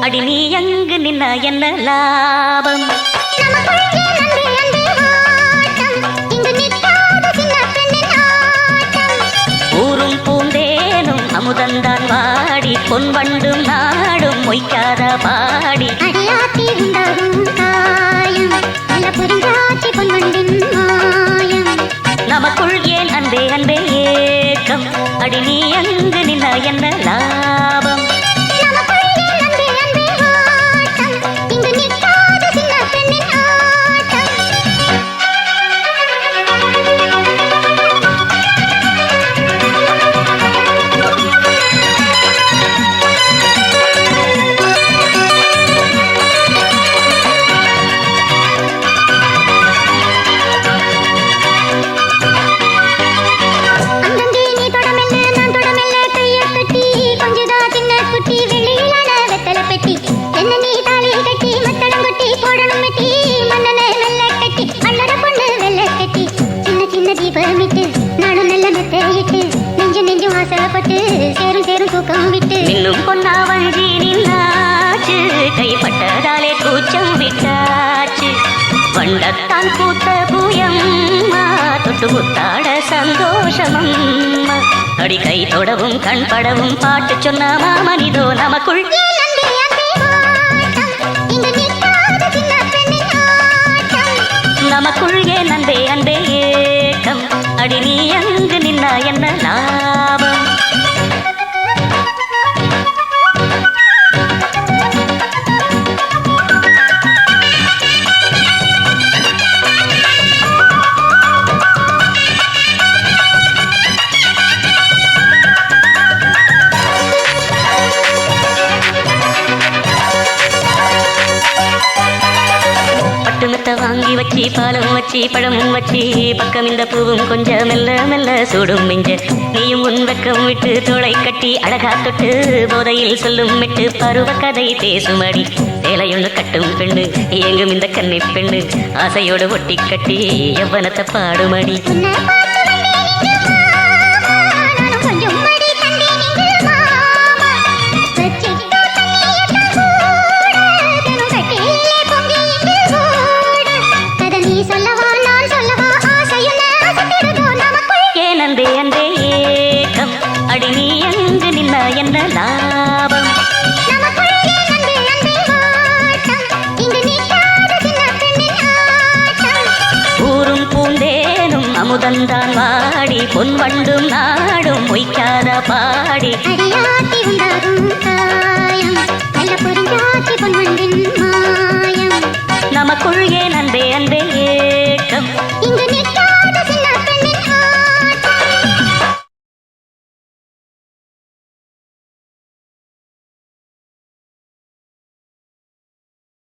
அடி நீ எங்கு நின்ன என்ன லாபம்? ஊரும் பூந்தேனும் அமுதந்தான் வாடி பொன் வண்டும் நாடும் மொய்க்காத பாடி நமக்குள் ஏன் அன்பே அன்பே ஏக்கம்? அடி நீ எங்கு நின்ன என்ன லாபம்? இன்னும் பொன்னா வஞ்சி நின்னாச்சு கைப்பட்டதாலே கூச்சம் விட்டாச்சு வண்டத்தான் பூத்த பூயம்மா தொட்டு முத்தாட சந்தோஷமம்மா அடி கை தொடவும் கண் படவும் பாட்டு சொன்ன மாமனிதோ நமக்குள் நமக்குள் ஏன் அன்பே அன்பே ஏக்கம்? அடி நீ அங்கு நின்னா என்ன லாபம்? பட்டுமெத்த வாங்கி வச்சி பாலும் வச்சி பழமும் வச்சி பக்கம் இந்த பூவும் கொஞ்சம் மெல்ல மெல்ல சூடும் மிஞ்ச நீயும் உன் வெக்கம் விட்டு தோளை கட்டி அழகா தொட்டு போதையில் சொல்லும் மெட்டு பருவ கதை பேசுமடி சேலையொன்று கட்டும் பெண்ணு எங்கும் இந்த கன்னி பெண்ணு ஆசையோடு ஒட்டி கட்டி எவ்வனத்தை பாடுமடி அடி நீ எங்கு நின்ன என்ன லாபம்? ஊரும் பூந்தேனும் அமுதந்தான் வாடி பொன் வண்டும் நாடும் மொய்க்காத பாடி